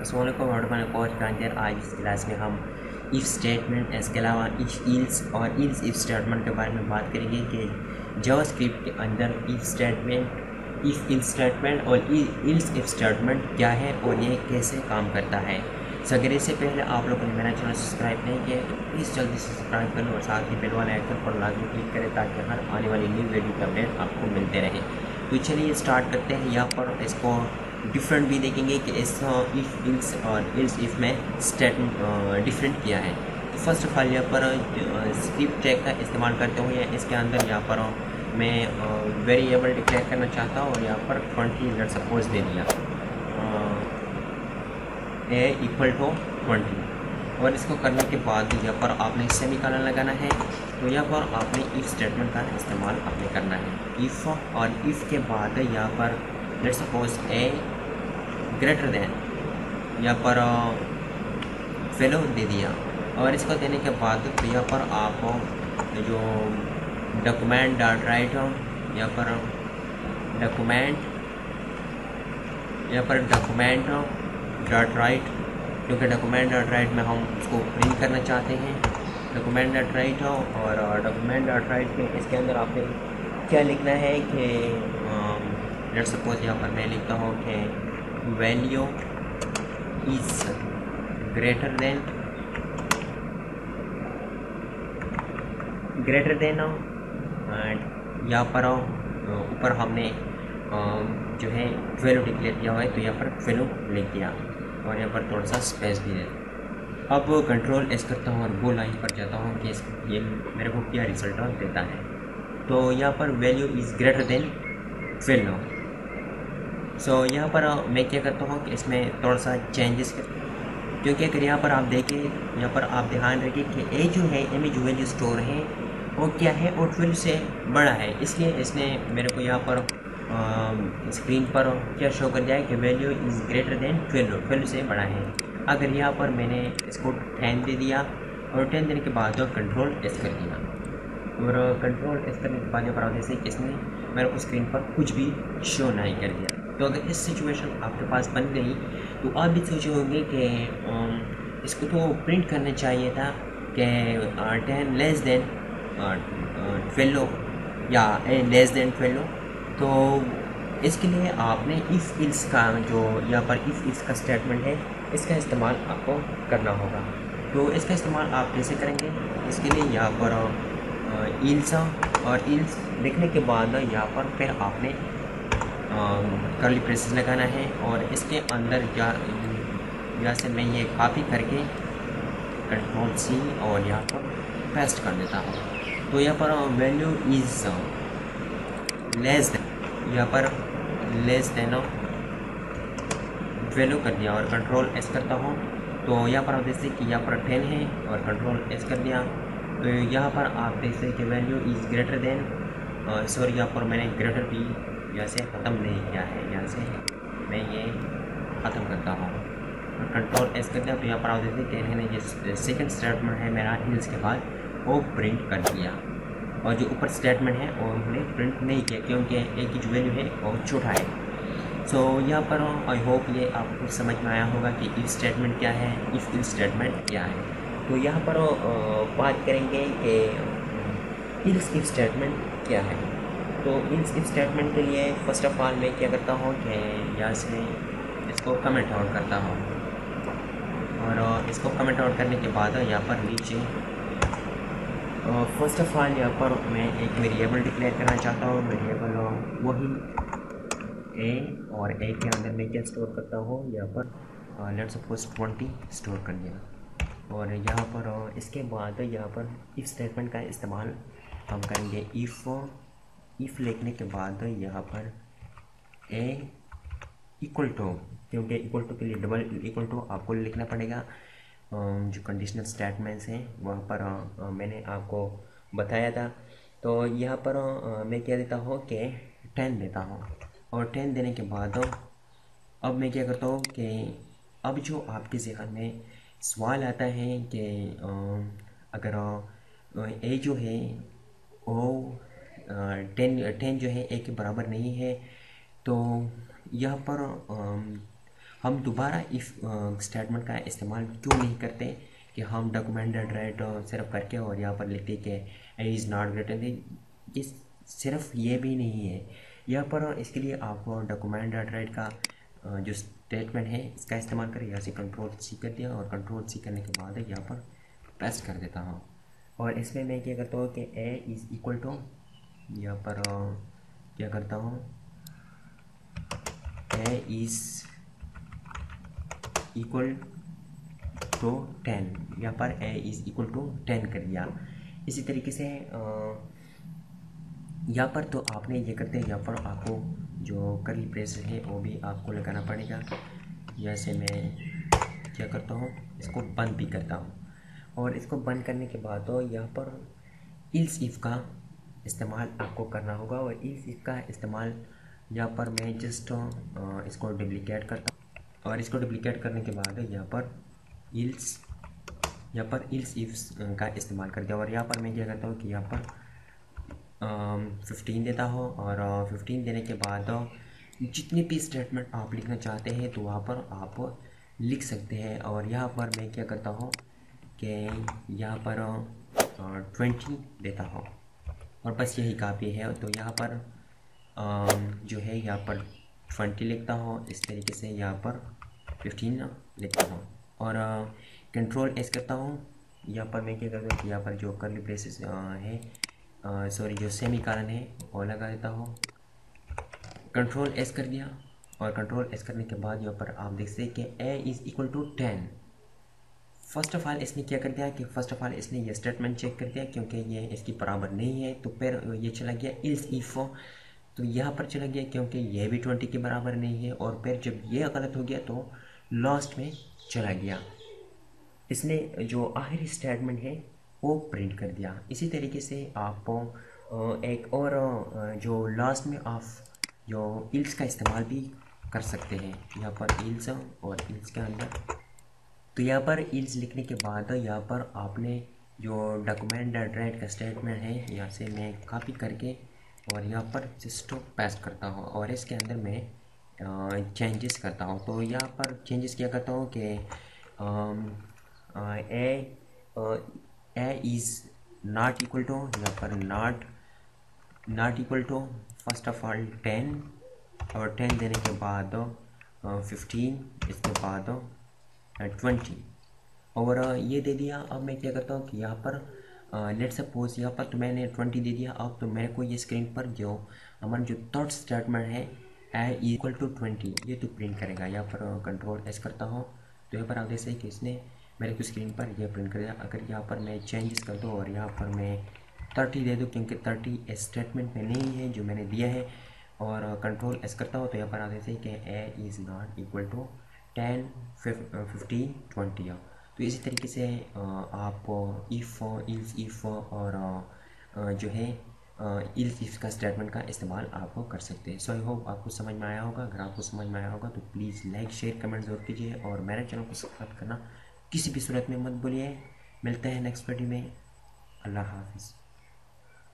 अस्सलाम वालेकुम कोच के अंदर आज इस क्लास में हम इफ़ स्टेटमेंट इसके अलावा इफ इल्स और इल्स इफ स्टेटमेंट के बारे में बात करेंगे कि जावास्क्रिप्ट के अंदर if statement if ills statement और इल्स इफ स्टेटमेंट क्या है और ये कैसे काम करता है। सो अगर इससे पहले आप लोगों ने मेरा चैनल सब्सक्राइब नहीं किया तो प्लीज़ जल्दी से सब्सक्राइब कर लो और साथ ही बेल वाले आइकन पर लाजमी क्लिक करें ताकि हर आने वाली न्यू वीडियो के अपडेट आपको मिलते रहे। तो चलिए स्टार्ट करते हैं। यहाँ पर इसको डिफरेंट भी देखेंगे कि इस इफ़ इल्स और इल्स इफ़ में स्टेटमेंट डिफरेंट किया है। तो फर्स्ट ऑफ ऑल यहाँ पर स्क्रिप्ट टैग का इस्तेमाल करते हुए इसके अंदर यहाँ पर मैं वेरिएबल डिक्लेयर करना चाहता हूँ और यहाँ पर 20 लेट सपोज दे दिया ए इक्वल टू 20 और इसको करने के बाद यहाँ पर आपने सेमीकोलन लगाना है। तो यहाँ पर आपने इफ़ स्टेटमेंट का इस्तेमाल आपने करना है। इफ़ और इफ़ के बाद यहाँ पर लेट सपोज ए ग्रेटर देन यहाँ पर फेलो दे दिया और इसको देने के बाद तो यहाँ पर आप जो डॉक्यूमेंट डॉट राइट यहाँ पर डॉक्यूमेंट डॉट राइट, क्योंकि डॉक्यूमेंट डॉट राइट में हम उसको प्रिंट करना चाहते हैं। डॉक्यूमेंट डॉट राइट और डॉक्यूमेंट डॉट राइट में इसके अंदर आपने क्या लिखना है कि लेट सपोज यहाँ पर मैं लिखता हूँ कि value is greater than and यहाँ पर ऊपर हमने जो है 12 डिक्लेयर किया हुआ है तो यहाँ पर 12 लिख दिया और यहाँ पर थोड़ा सा स्पेस भी है। अब कंट्रोल एस करता हूँ और वो लाइन पर जाता हूँ कि ये मेरे को क्या रिजल्ट देता है। तो यहाँ पर वैल्यू इज़ ग्रेटर देन 12। सो यहाँ पर मैं क्या करता हूँ कि इसमें थोड़ा सा चेंजेस क्योंकि अगर यहाँ पर आप देखें, यहाँ पर आप ध्यान रखिए कि ए जो है ए में जो वैल्यू स्टोर है वो क्या है वो 12 से बड़ा है, इसलिए इसने मेरे को यहाँ पर स्क्रीन पर क्या शो कर दिया है कि वैल्यू इज़ ग्रेटर देन 12 से बड़ा है। अगर यहाँ पर मैंने इसको 10 दे दिया और 10 देने के बाद कंट्रोल एस कर दिया और कंट्रोल एस करने के बाद यहाँ पर जैसे इसने मेरे को स्क्रीन पर कुछ भी शो नहीं कर दिया। तो अगर इस सिचुएशन आपके पास बन गई तो आप भी सोचे होंगे कि इसको तो प्रिंट करना चाहिए था कि 10 लेस देन 12 या लेस देन 12। तो इसके लिए आपने इफ़ इल्स का जो यहाँ पर इफ़ इल्स का स्टेटमेंट है इसका इस्तेमाल आपको करना होगा। तो इसका इस्तेमाल आप कैसे करेंगे, इसके लिए यहाँ पर इल्स और इल्स लिखने के बाद यहाँ पर फिर आपने कर्ली ब्रेसेस लगाना है और इसके अंदर यहाँ से मैं ये कॉपी करके कंट्रोल सी और यहाँ पर पेस्ट कर देता हूँ। तो यहाँ पर वैल्यू इज़ लेस देन यहाँ पर लेस देन वैल्यू कर दिया और कंट्रोल एस करता हूँ। तो यहाँ पर आप देखते कि यहाँ पर 10 है और कंट्रोल एस कर दिया। तो यहाँ पर आप देखते कि value is greater than sorry यहाँ पर मैंने ग्रेटर भी यहाँ से ख़त्म नहीं किया है, यहाँ से मैं ये ख़त्म करता हूँ और कंट्रोल एस कर दिया। तो यहाँ पर आप देखते कि मैंने ये सेकंड स्टेटमेंट है मेरा इल्स के बाद वो प्रिंट कर दिया और जो ऊपर स्टेटमेंट है वो हमने प्रिंट नहीं किया क्योंकि ए की जो वैल्यू है वो छोटा है। सो यहाँ पर आई होप ये आपको समझ में आया होगा कि इफ स्टेटमेंट क्या है, इफ इल स्टेटमेंट क्या है। तो यहाँ पर बात करेंगे कि इल्स इफ स्टेटमेंट क्या है। तो इल्स इफ स्टेटमेंट के लिए फर्स्ट ऑफ ऑल मैं क्या करता हूँ कि यहाँ से इसको कमेंट आउट करता हूँ और इसको कमेंट आउट करने के बाद यहाँ पर नीचे फर्स्ट ऑफ ऑल यहाँ पर मैं एक वेरिएबल डिक्लेयर करना चाहता हूँ। वेरिएबल वही ए और ए के अंदर मैं क्या स्टोर करता हूँ, यहाँ पर लेट्स सपोज 20 स्टोर कर दिया और यहाँ पर इसके बाद यहाँ पर इफ स्टेटमेंट का इस्तेमाल हम करेंगे। इफ़ लिखने के बाद यहाँ पर ए इक्वल टू, क्योंकि इक्वल टू के लिए डबल इक्वल टू आपको लिखना पड़ेगा। जो कंडीशनल स्टेटमेंट्स हैं वहाँ पर मैंने आपको बताया था। तो यहाँ पर मैं क्या देता हूँ कि 10 देता हूँ और 10 देने के बाद अब मैं क्या करता हूँ कि अब जो आपके ज़हन में सवाल आता है कि अगर ए जो है वो 10 जो है ए के बराबर नहीं है तो यहाँ पर हम दोबारा इफ़ स्टेटमेंट का इस्तेमाल क्यों नहीं करते कि हम डॉक्यूमेंटेड राइट सिर्फ करके और यहाँ पर लिखते कि A is not greater than. ये सिर्फ ये भी नहीं है, यहाँ पर इसके लिए आपको डॉक्यूमेंटेड राइट का जो स्टेटमेंट है इसका इस्तेमाल करें। यहाँ से कंट्रोल सी कर दिया और कंट्रोल सी करने के बाद यहाँ पर पेस्ट कर देता हूँ। और इसमें मैं क्या करता हूँ कि ए इज़ इक्वल टू, यहाँ पर क्या करता हूँ, ए इज़ इक्वल टू 10, यहाँ पर ए इज़ इक्वल टू 10 कर दिया। इसी तरीके से यहाँ पर तो आपने ये करते हैं, यहाँ पर आपको जो करली ब्रेसेस है वो भी आपको लगाना पड़ेगा। जैसे मैं क्या करता हूँ, इसको बंद भी करता हूँ। और इसको बंद करने के बाद तो यहाँ पर इल्स इफ़ का इस्तेमाल आपको करना होगा। और इल्स इफ़ का इस्तेमाल यहाँ पर मैं जस्ट इसको डुप्लिकेट करता हूँ। और इसको डुप्लिकेट करने के बाद यहाँ पर इल्स इफ़ का इस्तेमाल कर दिया। और यहाँ पर मैं क्या करता हूँ कि यहाँ पर 15 देता हो। और 15 देने के बाद जितने भी स्टेटमेंट आप लिखना चाहते हैं तो वहाँ पर आप लिख सकते हैं। और यहाँ पर मैं क्या करता हूँ कि यहाँ पर 20 देता हूँ और बस यही काफ़ी है। तो यहाँ पर जो है यहाँ पर 20 लिखता हूँ, इस तरीके से यहाँ पर 15 लिखता हूँ। और कंट्रोल एस करता हूँ। यहाँ पर मैं क्या करता हूँ कि यहाँ पर जो कर्ली ब्रेसेस है सॉरी जो सेमी कॉलन है वो लगा देता हूँ। कंट्रोल एस कर दिया। और कंट्रोल एस करने के बाद यहाँ पर आप देख सकते हैं कि A is equal to 10। First of all इसने क्या कर दिया कि फर्स्ट ऑफ ऑल इसने ये स्टेटमेंट चेक कर दिया क्योंकि ये इसकी बराबर नहीं है। तो फिर ये चला गया इल्स इफ़, तो यहाँ पर चला गया क्योंकि ये भी 20 के बराबर नहीं है। और फिर जब ये गलत हो गया तो लास्ट में चला गया, इसने जो आखिरी स्टेटमेंट है वो प्रिंट कर दिया। इसी तरीके से आप एक और जो लास्ट में आप जो इल्स का इस्तेमाल भी कर सकते हैं। यहाँ पर इल्स और इल्स के अंदर, तो यहाँ पर इल्स लिखने के बाद यहाँ पर आपने जो डॉक्यूमेंट राइट का स्टेटमेंट है यहाँ से मैं कॉपी करके और यहाँ पर जस्ट पेस्ट करता हूँ। और इसके अंदर मैं चेंजेस करता हूँ। तो यहाँ पर चेंजेस क्या करता हूँ कि A is not equal to, यहाँ पर not equal to first of all 10 और 10 देने के बाद 15, इसके बाद 20 और ये दे दिया। अब मैं क्या करता हूँ कि यहाँ पर लेट सपोज यहाँ पर तो मैंने 20 दे दिया। अब तो मेरे को ये स्क्रीन पर जो हमारा जो थर्ड स्टेटमेंट है ए इक्वल टू 20 ये तो प्रिंट करेगा। यहाँ पर कंट्रोल एस करता हूँ तो यहाँ पर आप देख सकते हैं कि इसने मेरे को स्क्रीन पर ये प्रिंट कर दिया। अगर यहाँ पर मैं चेंजेस कर दूँ और यहाँ पर मैं 30 दे दूँ क्योंकि 30 स्टेटमेंट में नहीं है जो मैंने दिया है, और कंट्रोल एस करता हूँ तो यहाँ पर आप देख सकते हैं कि A is not equal to 10, 15, 20। तो इसी तरीके से आप इफ़ इल्स और जो है इल्स इफ का स्टेटमेंट का इस्तेमाल आपको कर सकते हैं। सो आई होप आपको समझ में आया होगा। अगर आपको समझ में आया होगा तो प्लीज़ लाइक शेयर कमेंट ज़रूर कीजिए और मेरे चैनल को सब्सक्राइब करना किसी भी सूरत में मत भूलिए। मिलते हैं नेक्स्ट वीडियो में। अल्लाह हाफिज़।